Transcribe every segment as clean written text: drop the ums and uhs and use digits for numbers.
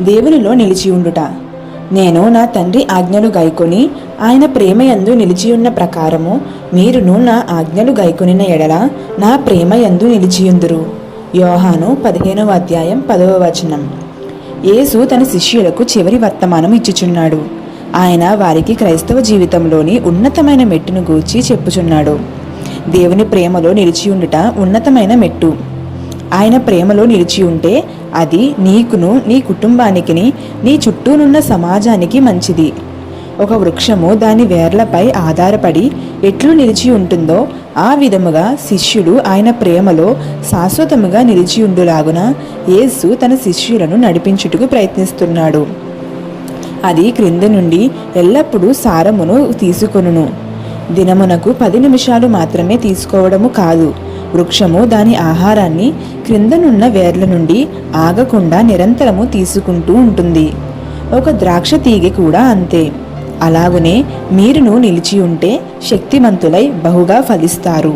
దేవునిలో నిలిచియుండుట. నేను నా తండ్రి ఆజ్ఞలు గైకొని ఆయన ప్రేమయందు నిలిచియున్న ప్రకారము మీరును నా ఆజ్ఞలు గైకొనిన ఎడల నా ప్రేమయందు నిలిచియుందురు. యోహాను 15వ అధ్యాయం 10వ వచనం. యేసు తన శిష్యులకు చివరి వర్తమానం ఇచ్చుచున్నాడు. ఆయన వారికి క్రైస్తవ జీవితంలోని ఉన్నతమైన మెట్టును గూర్చి చెప్పుచున్నాడు. దేవుని ప్రేమలో నిలిచియుండుట ఉన్నతమైన మెట్టు. ఆయన ప్రేమలో నిలిచి ఉంటే అది నీకును నీ కుటుంబానికిని నీ చుట్టూనున్న సమాజానికి మంచిది. ఒక వృక్షము దాని వేర్లపై ఆధారపడి ఎట్లు నిలిచి ఉంటుందో ఆ విధముగా శిష్యులు ఆయన ప్రేమలో శాశ్వతముగా నిలిచి ఉండులాగున యేసు తన శిష్యులను నడిపించుటకు ప్రయత్నిస్తున్నాడు. అది క్రింద నుండి ఎల్లప్పుడూ సారమును తీసుకొనును. దినమునకు 10 నిమిషాలు మాత్రమే తీసుకోవడము కాదు. వృక్షము దాని ఆహారాన్ని క్రిందనున్న వేర్ల నుండి ఆగకుండా నిరంతరము తీసుకుంటూ ఉంటుంది. ఒక ద్రాక్ష తీగ కూడా అంతే. అలాగునే మీరును నిలిచి ఉంటే శక్తిమంతులై బహుగా ఫలిస్తారు.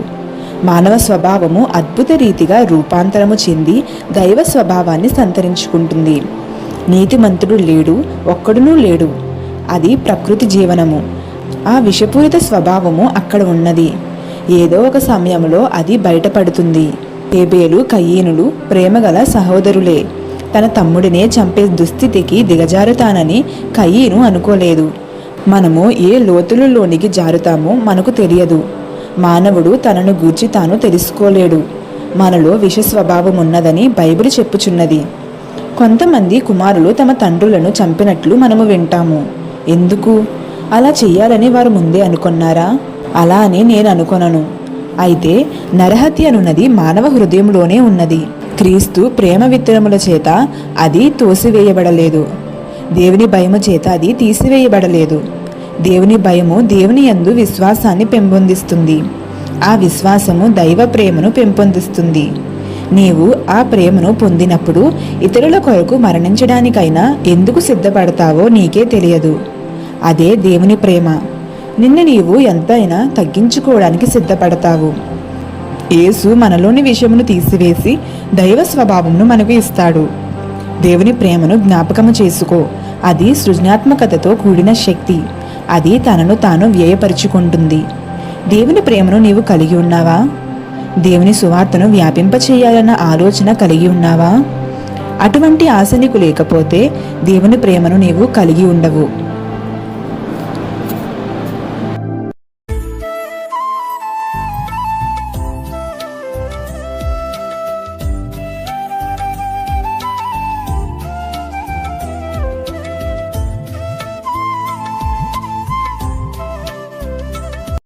మానవ స్వభావము అద్భుత రీతిగా రూపాంతరము చెంది దైవ స్వభావాన్ని సంతరించుకుంటుంది. నీతిమంతుడు లేడు, ఒక్కడునూ లేడు. అది ప్రకృతి జీవనము. ఆ విషపూరిత స్వభావము అక్కడ ఉన్నది. ఏదో ఒక సమయంలో అది బయటపడుతుంది. హేబేలు కయీనులు ప్రేమగల సహోదరులే. తన తమ్ముడినే చంపే దుస్థితికి దిగజారుతానని కయీను అనుకోలేదు. మనము ఏ లోతులలోనికి జారుతామో మనకు తెలియదు. మానవుడు తనను గూర్చి తాను తెలుసుకోలేడు. మనలో విష స్వభావం ఉన్నదని బైబిల్ చెప్పుచున్నది. కొంతమంది కుమారులు తమ తండ్రులను చంపినట్లు మనము వింటాము. ఎందుకు అలా చెయ్యాలని వారు ముందే అనుకున్నారా? అలా అని నేను అనుకొనను. అయితే నరహత్య అనున్నది మానవ హృదయంలోనే ఉన్నది. క్రీస్తు ప్రేమ విత్తనముల చేత అది తోసివేయబడలేదు. దేవుని భయము చేత అది తీసివేయబడలేదు. దేవుని భయము దేవుని యందు విశ్వాసాన్ని పెంపొందిస్తుంది. ఆ విశ్వాసము దైవ ప్రేమను పెంపొందిస్తుంది. నీవు ఆ ప్రేమను పొందినప్పుడు ఇతరుల కొరకు మరణించడానికైనా ఎందుకు సిద్ధపడతావో నీకే తెలియదు. అదే దేవుని ప్రేమ. నిన్ను నీవు ఎంతైనా తగ్గించుకోవడానికి సిద్ధపడతావు. యేసు మనలోని విషయమును తీసివేసి దైవ స్వభావమును మనకు ఇస్తాడు. దేవుని ప్రేమను జ్ఞాపకము చేసుకో. అది సృజనాత్మకతతో కూడిన శక్తి. అది తనను తాను వ్యయపరుచుకుంటుంది. దేవుని ప్రేమను నీవు కలిగి ఉన్నావా? దేవుని సువార్తను వ్యాపింపచేయాలన్న ఆలోచన కలిగి ఉన్నావా? అటువంటి ఆశ నీకు లేకపోతే దేవుని ప్రేమను నీవు కలిగి ఉండవు.